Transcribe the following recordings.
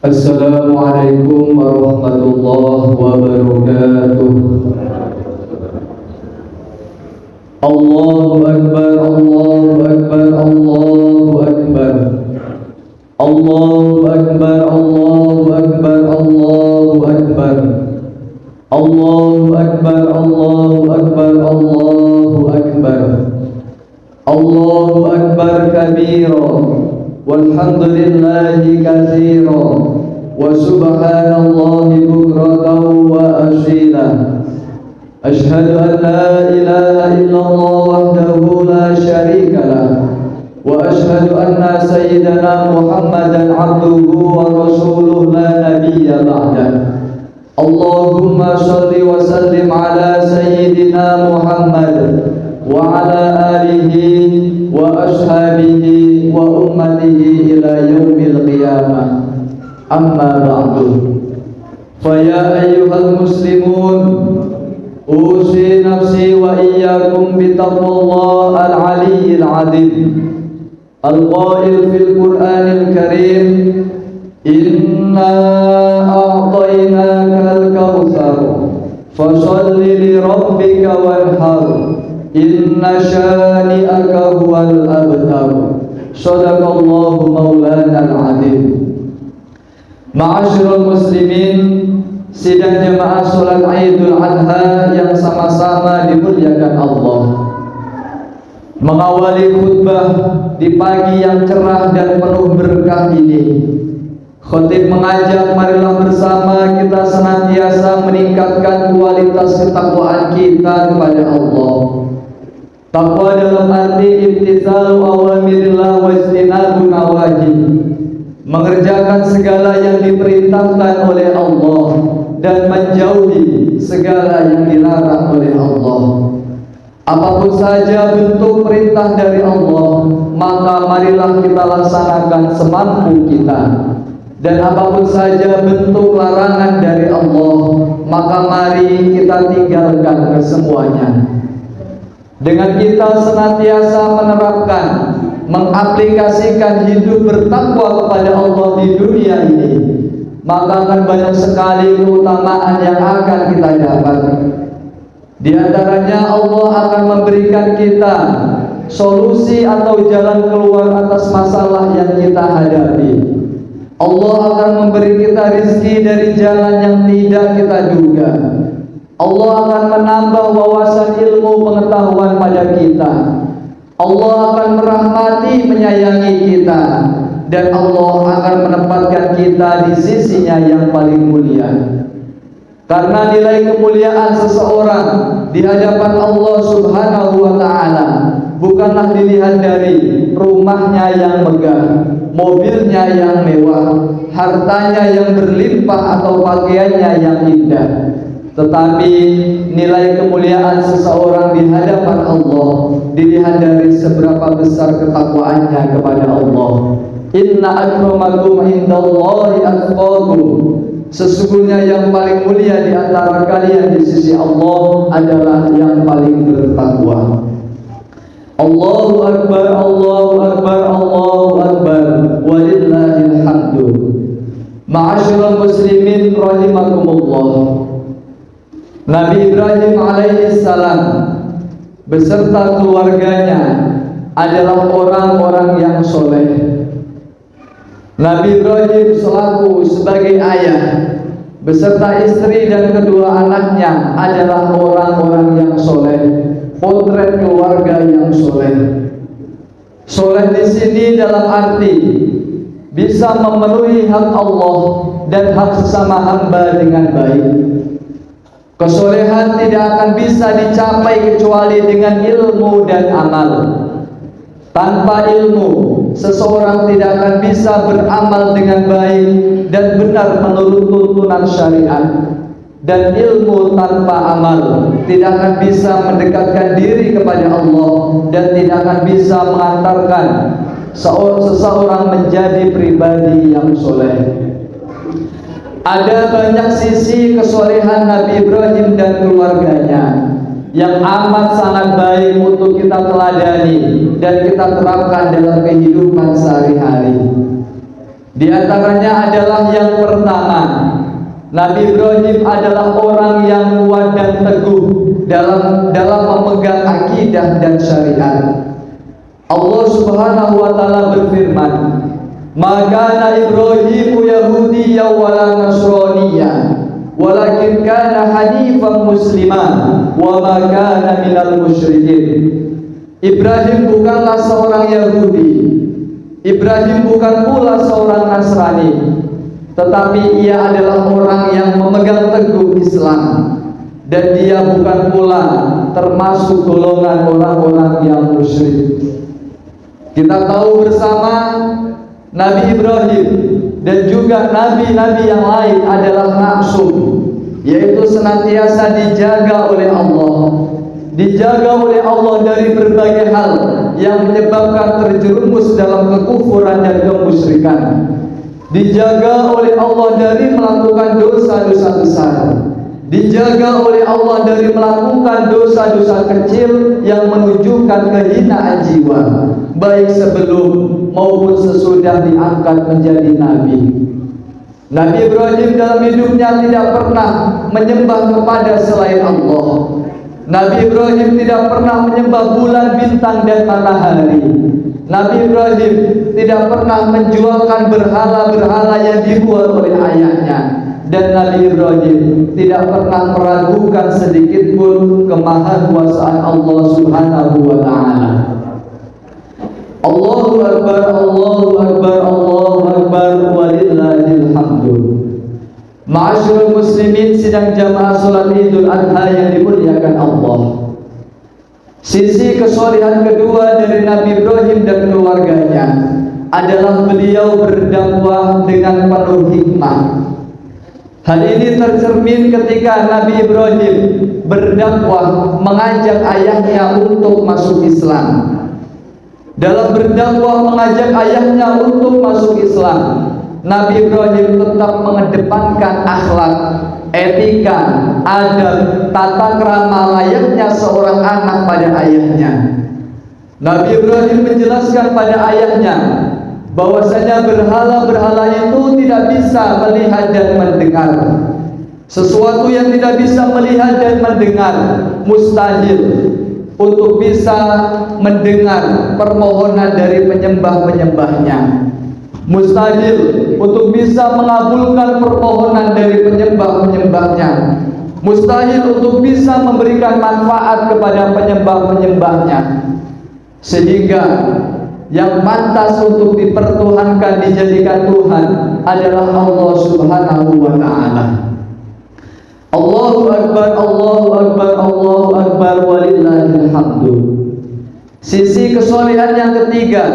Assalamualaikum warahmatullahi wabarakatuh. Allahu Akbar, Allahu Akbar, Allahu Akbar. Allahu Akbar, Allahu Akbar, Allahu Akbar. Allahu Akbar, Allahu Akbar, Allahu Akbar. Allahu Akbar kabira, walhamdulillahi katsira, wa subhanallahi bukratan wa asila. Ashhadu an la ilaha illallah wahdahu la syarika lah, wa ashhadu anna sayyidana Muhammadan abduhu wa rasuluhu la nabiyya ba'dah. Allahumma shalli wa sallim ala sayyidina Muhammad wa ala alihi wa ashabihi wa ummatihi ila yaumil qiyamah. Amma ba'du. Fa ya ayyuhal muslimun, usi nafsi wa iyyakum bitaqwallah al-aliyyil azim. Al-qail fil Qur'anil Karim, inna a'tainaka al-kautsar fasholli li rabbika wanhar, inna syani'aka huwal abtar. Shadaqallahu maulana al-azim. Ma'asyiral muslimin, sidang jemaah salat Idul Adha yang sama-sama dimuliakan Allah. Mengawali khutbah di pagi yang cerah dan penuh berkah ini, khatib mengajak marilah bersama kita senantiasa meningkatkan kualitas ketakwaan kita kepada Allah. Takwa dalam arti imtithalu awamirillah wa ijtinabu nawahi, mengerjakan segala yang diperintahkan oleh Allah dan menjauhi segala yang dilarang oleh Allah. Apapun saja bentuk perintah dari Allah, maka marilah kita laksanakan semampu kita. Dan apapun saja bentuk larangan dari Allah, maka mari kita tinggalkan kesemuanya. Dengan kita senantiasa menerapkan, mengaplikasikan hidup bertakwa kepada Allah di dunia ini, maka akan banyak sekali keutamaan yang akan kita dapat. Di antaranya Allah akan memberikan kita solusi atau jalan keluar atas masalah yang kita hadapi. Allah akan memberi kita rizki dari jalan yang tidak kita duga. Allah akan menambah wawasan ilmu pengetahuan pada kita. Allah akan merahmati, menyayangi kita, dan Allah akan menempatkan kita di sisinya yang paling mulia. Karena nilai kemuliaan seseorang di hadapan Allah Subhanahu wa ta'ala bukanlah dilihat dari rumahnya yang megah, mobilnya yang mewah, hartanya yang berlimpah, atau pakaiannya yang indah. Tetapi nilai kemuliaan seseorang di hadapan Allah dilihat dari seberapa besar ketakwaannya kepada Allah. Inna akramakum indallahi atqakum. Sesungguhnya yang paling mulia di antara kalian di sisi Allah adalah yang paling bertakwa. Allahu Akbar, Allahu Akbar, Allahu Akbar, walillahil hamdu. Ma'asyiral muslimin rahimakumullah, Nabi Ibrahim alaihissalam beserta keluarganya adalah orang-orang yang soleh. Nabi Ibrahim selaku sebagai ayah beserta istri dan kedua anaknya adalah orang-orang yang soleh. Potret keluarga yang soleh. Soleh di sini dalam arti bisa memenuhi hak Allah dan hak sesama hamba dengan baik. Kesolehan tidak akan bisa dicapai kecuali dengan ilmu dan amal. Tanpa ilmu, seseorang tidak akan bisa beramal dengan baik dan benar menurut tuntunan syariat. Dan ilmu tanpa amal tidak akan bisa mendekatkan diri kepada Allah dan tidak akan bisa mengantarkan seseorang menjadi pribadi yang soleh. Ada banyak sisi kesolehan Nabi Ibrahim dan keluarganya yang amat sangat baik untuk kita teladani dan kita terapkan dalam kehidupan sehari-hari. Di antaranya adalah yang pertama, Nabi Ibrahim adalah orang yang kuat dan teguh dalam memegang akidah dan syariat. Allah Subhanahu wa taala berfirman, "Maka Ibrahim Yahudiyya wala Nasraniyya, walakin kana hanifan musliman wa ma kana minal musyrikin." Ibrahim bukanlah seorang Yahudi, Ibrahim bukan pula seorang Nasrani, tetapi ia adalah orang yang memegang teguh Islam, dan dia bukan pula termasuk golongan orang-orang yang musyrik. Kita tahu bersama Nabi Ibrahim dan juga nabi-nabi yang lain adalah maksum, yaitu senantiasa dijaga oleh Allah, dijaga oleh Allah dari berbagai hal yang menyebabkan terjerumus dalam kekufuran dan kemusyrikan, dijaga oleh Allah dari melakukan dosa-dosa besar, dijaga oleh Allah dari melakukan dosa-dosa kecil yang menunjukkan kehinaan jiwa, baik sebelum maupun sesudah diangkat menjadi nabi. Nabi Ibrahim dalam hidupnya tidak pernah menyembah kepada selain Allah. Nabi Ibrahim tidak pernah menyembah bulan, bintang, dan matahari. Nabi Ibrahim tidak pernah menjualkan berhala-berhala yang dibuat oleh ayahnya. Dan Nabi Ibrahim tidak pernah meragukan sedikit pun kemahakuasaan Allah Subhanahu wa taala. Allahu Akbar, Allahu Akbar, Allahu Akbar, walillahil hamdu. Ma'asyiral muslimin, sidang jamaah salat Idul Adha yang dimuliakan Allah. Sisi kesolehan kedua dari Nabi Ibrahim dan keluarganya adalah beliau berdakwah dengan penuh hikmah. Hal ini tercermin ketika Nabi Ibrahim berdakwah mengajak ayahnya untuk masuk Islam. Dalam berdakwah mengajak ayahnya untuk masuk Islam, Nabi Ibrahim tetap mengedepankan akhlak, etika, adab, tata krama layaknya seorang anak pada ayahnya. Nabi Ibrahim menjelaskan pada ayahnya bahwasanya berhala-berhala itu tidak bisa melihat dan mendengar. Sesuatu yang tidak bisa melihat dan mendengar mustahil untuk bisa mendengar permohonan dari penyembah-penyembahnya. Mustahil untuk bisa mengabulkan permohonan dari penyembah-penyembahnya. Mustahil untuk bisa memberikan manfaat kepada penyembah-penyembahnya. Sehingga yang pantas untuk dipertuhankan, dijadikan Tuhan adalah Allah Subhanahu wa taala. Allahu Akbar, Allahu Akbar, Allahu Akbar, walillahil hamdu. Sisi kesolehan yang ketiga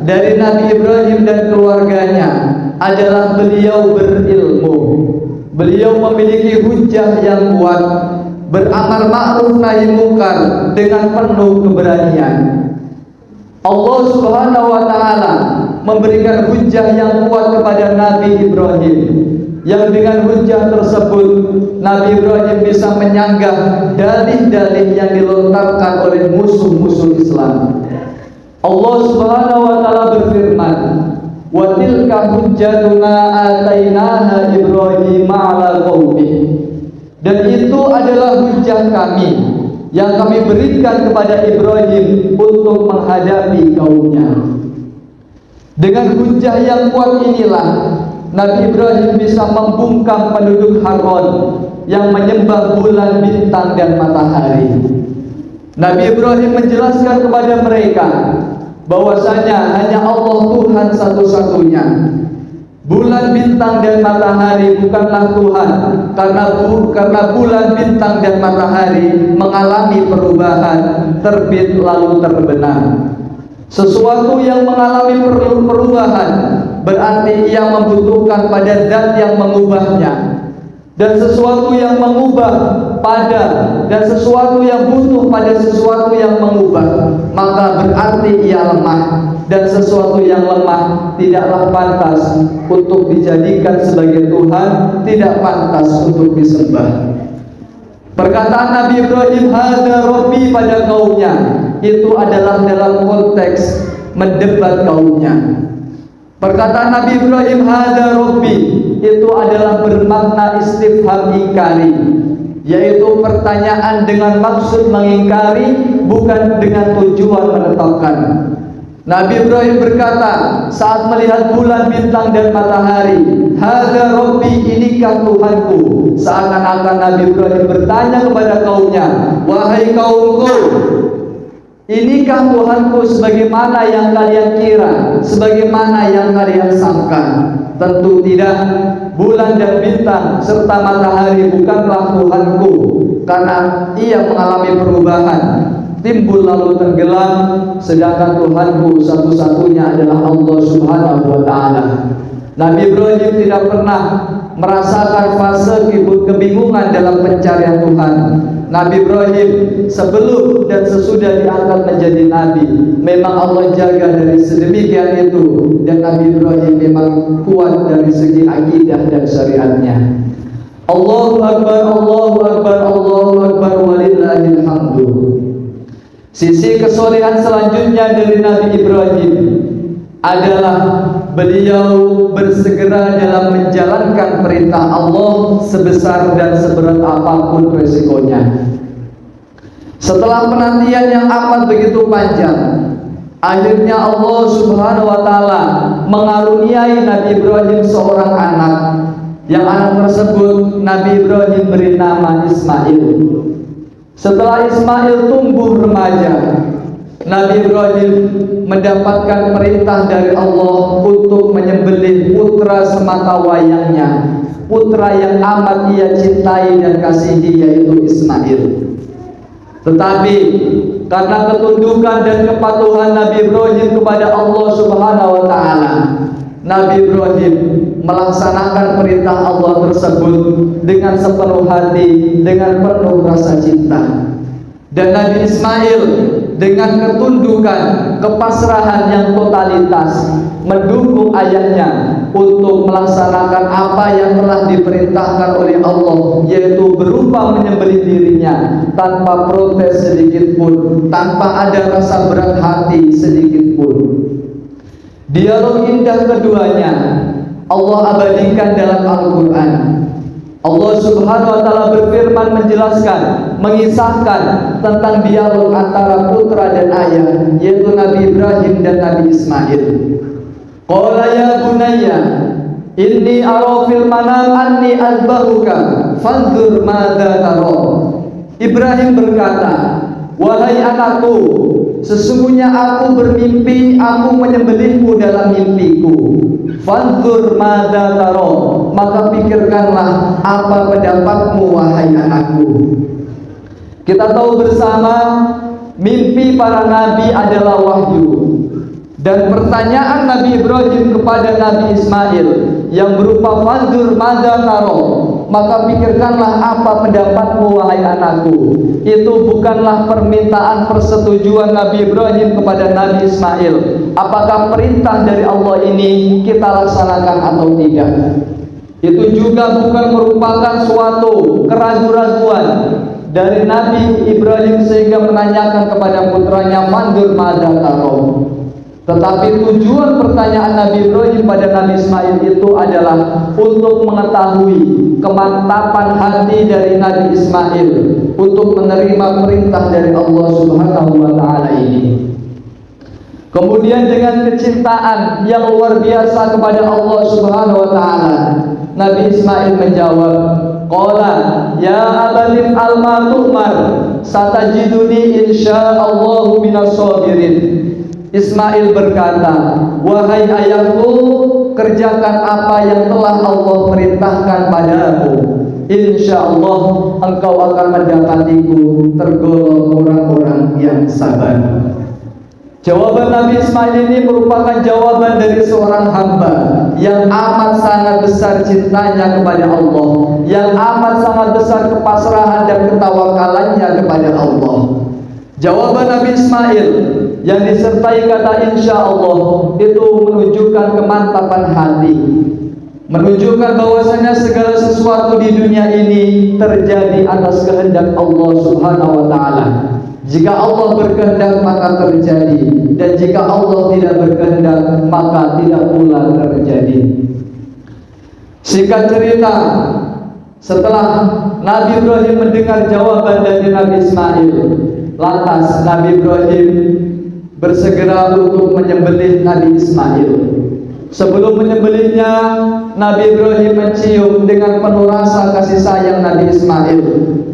dari Nabi Ibrahim dan keluarganya adalah beliau berilmu. Beliau memiliki hujjah yang kuat, beramar ma'ruf nahi munkar dengan penuh keberanian. Allah Subhanahu wa taala memberikan hujjah yang kuat kepada Nabi Ibrahim, yang dengan hujjah tersebut Nabi Ibrahim bisa menyanggah dalih-dalih yang dilontarkan oleh musuh-musuh Islam. Allah Subhanahu wa taala berfirman, "Wa tilka hujjatuna atainaha Ibrahim 'ala qaumih." Dan itu adalah hujjah kami yang kami berikan kepada Ibrahim untuk menghadapi kaumnya. Dengan hujjah yang kuat inilah Nabi Ibrahim bisa membungkam penduduk Haran yang menyembah bulan, bintang, dan matahari. Nabi Ibrahim menjelaskan kepada mereka bahwasanya hanya Allah Tuhan satu-satunya. Bulan, bintang, dan matahari bukanlah Tuhan, karena bulan, bintang, dan matahari mengalami perubahan, terbit lalu terbenam. Sesuatu yang mengalami perubahan berarti ia membutuhkan pada zat yang mengubahnya. Dan sesuatu yang mengubah pada dan sesuatu yang butuh pada sesuatu yang mengubah, maka berarti ia lemah. Dan sesuatu yang lemah tidaklah pantas untuk dijadikan sebagai Tuhan, tidak pantas untuk disembah. Perkataan Nabi Ibrahim hadza Rabbi pada kaumnya itu adalah dalam konteks mendebat kaumnya. Perkataan Nabi Ibrahim hada Rabbi itu adalah bermakna istifham ingkari, yaitu pertanyaan dengan maksud mengingkari, bukan dengan tujuan menetapkan. Nabi Ibrahim berkata saat melihat bulan, bintang dan matahari, hada Rabbi, inikah Tuhanku. Seakan-akan Nabi Ibrahim bertanya kepada kaumnya, wahai kaumku, inikah Tuhanku sebagaimana yang kalian kira, sebagaimana yang kalian sangka? Tentu tidak. Bulan dan bintang serta matahari bukanlah Tuhanku, karena ia mengalami perubahan, timbul lalu tenggelam, sedangkan Tuhanku satu-satunya adalah Allah Subhanahu wa Ta'ala. Nabi Ibrahim tidak pernah merasakan fase kebingungan dalam pencarian Tuhan. Nabi Ibrahim sebelum dan sesudah diangkat menjadi nabi, memang Allah jaga dari sedemikian itu, dan Nabi Ibrahim memang kuat dari segi akidah dan syariatnya. Allahu Akbar, Allahu Akbar, Allahu Akbar, walillahil hamdu. Sisi kesolehan selanjutnya dari Nabi Ibrahim adalah beliau bersegera dalam menjalankan perintah Allah sebesar dan seberat apapun resikonya. Setelah penantian yang amat begitu panjang, akhirnya Allah Subhanahu wa Ta'ala mengaruniai Nabi Ibrahim seorang anak, yang anak tersebut Nabi Ibrahim beri nama Ismail. Setelah Ismail tumbuh remaja, Nabi Ibrahim mendapatkan perintah dari Allah untuk menyembelih putra semata wayangnya, putra yang amat ia cintai dan kasihi, yaitu Ismail. Tetapi karena ketundukan dan kepatuhan Nabi Ibrahim kepada Allah Subhanahu wa Ta'ala, Nabi Ibrahim melaksanakan perintah Allah tersebut dengan sepenuh hati, dengan penuh rasa cinta. Dan Nabi Ismail dengan ketundukan, kepasrahan yang totalitas mendukung ayahnya untuk melaksanakan apa yang telah diperintahkan oleh Allah, yaitu berupa menyembelih dirinya tanpa protes sedikit pun, tanpa ada rasa berat hati sedikit pun. Dialog indah keduanya Allah abadikan dalam Al-Quran. Allah Subhanahu wa Ta'ala berfirman menjelaskan, mengisahkan tentang dialog antara putra dan ayah, yaitu Nabi Ibrahim dan Nabi Ismail. Qala ya bunayya inni ara fil manam anni azbahuka fanzur madza tara. Ibrahim berkata, wahai anakku, sesungguhnya aku bermimpi aku menyembelihmu dalam mimpiku. Fanzur madza tara, maka pikirkanlah apa pendapatmu wahai anakku. Kita tahu bersama mimpi para nabi adalah wahyu, dan pertanyaan Nabi Ibrahim kepada Nabi Ismail yang berupa fanzur madza tara, maka pikirkanlah apa pendapatmu wahai anakku, itu bukanlah permintaan persetujuan Nabi Ibrahim kepada Nabi Ismail, apakah perintah dari Allah ini kita laksanakan atau tidak. Itu juga bukan merupakan suatu keraguan-raguan dari Nabi Ibrahim sehingga menanyakan kepada putranya fanzur madza tara. Tetapi tujuan pertanyaan Nabi Ibrahim pada Nabi Ismail itu adalah untuk mengetahui kemantapan hati dari Nabi Ismail untuk menerima perintah dari Allah Subhanahu wa Ta'ala ini. Kemudian dengan kecintaan yang luar biasa kepada Allah Subhanahu wa Ta'ala, Nabi Ismail menjawab, qala ya abati al-ma tu'mar satajiduni insyaallahu minas sabirin. Ismail berkata, wahai ayahku, kerjakan apa yang telah Allah perintahkan padamu. Insyaallah engkau akan mendapatiku tergolong orang-orang yang sabar. Jawaban Nabi Ismail ini merupakan jawaban dari seorang hamba yang amat sangat besar cintanya kepada Allah, yang amat sangat besar kepasrahan dan ketawakalannya kepada Allah. Jawaban Nabi Ismail yang disertai kata insya Allah itu menunjukkan kemantapan hati, menunjukkan bahwasanya segala sesuatu di dunia ini terjadi atas kehendak Allah Subhanahu wa Ta'ala. Jika Allah berkehendak maka terjadi, dan jika Allah tidak berkehendak maka tidak pula terjadi. Singkat cerita, setelah Nabi Ibrahim mendengar jawaban dari Nabi Ismail, lantas Nabi Ibrahim bersegera untuk menyembelih Nabi Ismail. Sebelum menyembelihnya, Nabi Ibrahim mencium dengan penuh rasa kasih sayang Nabi Ismail,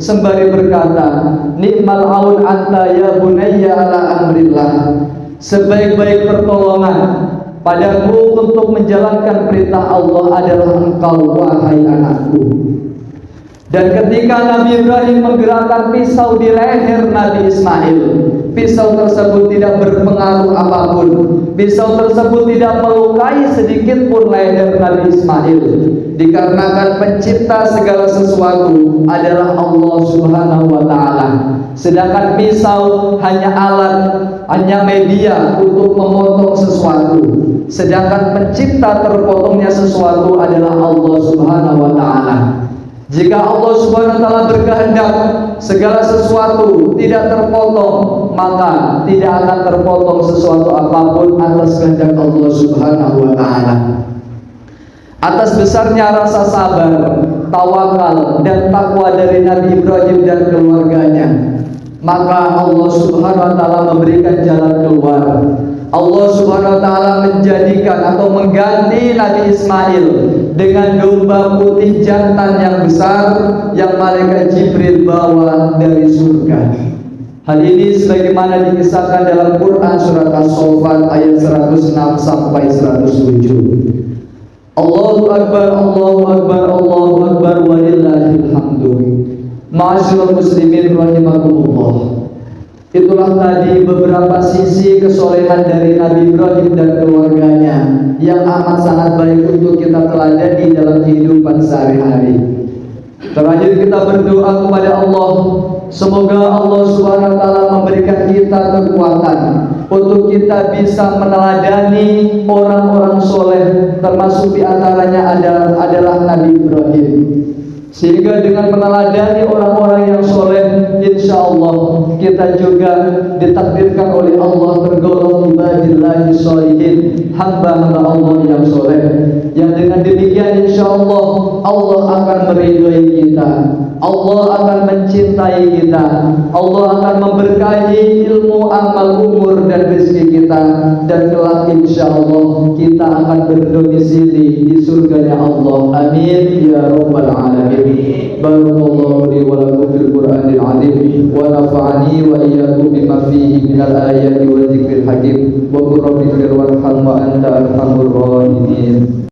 sembari berkata, "Ni'mal aun anta ya bunayya ala amrillah." Sebaik-baik pertolongan padaku untuk menjalankan perintah Allah adalah engkau, wahai anakku. Dan ketika Nabi Ibrahim menggerakkan pisau di leher Nabi Ismail, pisau tersebut tidak berpengaruh apapun. Pisau tersebut tidak melukai sedikit pun leher Nabi Ismail, dikarenakan pencipta segala sesuatu adalah Allah Subhanahu wa ta'ala. Sedangkan pisau hanya alat, hanya media untuk memotong sesuatu. Sedangkan pencipta terpotongnya sesuatu adalah Allah Subhanahu wa ta'ala. Jika Allah Subhanahu wa ta'ala berkehendak segala sesuatu tidak terpotong, maka tidak akan terpotong sesuatu apapun atas kehendak Allah Subhanahu wa ta'ala. Atas besarnya rasa sabar, tawakal, dan takwa dari Nabi Ibrahim dan keluarganya, maka Allah Subhanahu wa ta'ala memberikan jalan keluar. Allah Subhanahu wa ta'ala menjadikan atau mengganti Nabi Ismail dengan domba putih jantan yang besar yang malaikat Jibril bawa dari surga. Hal ini sebagaimana dikisahkan dalam Quran surat As-Saffat ayat 106 sampai 107. Allahu Akbar, Allahu Akbar, Allahu Akbar, walillahil hamdu. Ma'asyiral muslimin rahimakumullah. Itulah tadi beberapa sisi kesolehan dari Nabi Ibrahim dan keluarganya yang amat sangat baik untuk kita teladani dalam kehidupan sehari-hari. Terakhir kita berdoa kepada Allah, semoga Allah Subhanahu wa ta'ala memberikan kita kekuatan untuk kita bisa meneladani orang-orang soleh, termasuk diantaranya adalah Nabi Ibrahim. Sehingga dengan meneladani orang-orang yang soleh, insya Allah kita juga ditakdirkan oleh Allah tergolong ibadillahi sholihin, hamba-hamba Allah yang soleh. Yang dengan demikian insya Allah Allah akan meridhai kita, Allah akan mencintai kita, Allah akan memberkahi ilmu, amal, umur, dan rezeki kita, dan kelak insya Allah kita akan berdomisili di surganya Allah. Amin ya rabbal alamin. Barakallahu li wa lakum fil Qur'anil azim wa nafa'ani wa iyyakum bima fihi minal ayati wa dzikril hakim wa qur rabbi firwarham wa anta arhamur rahimin.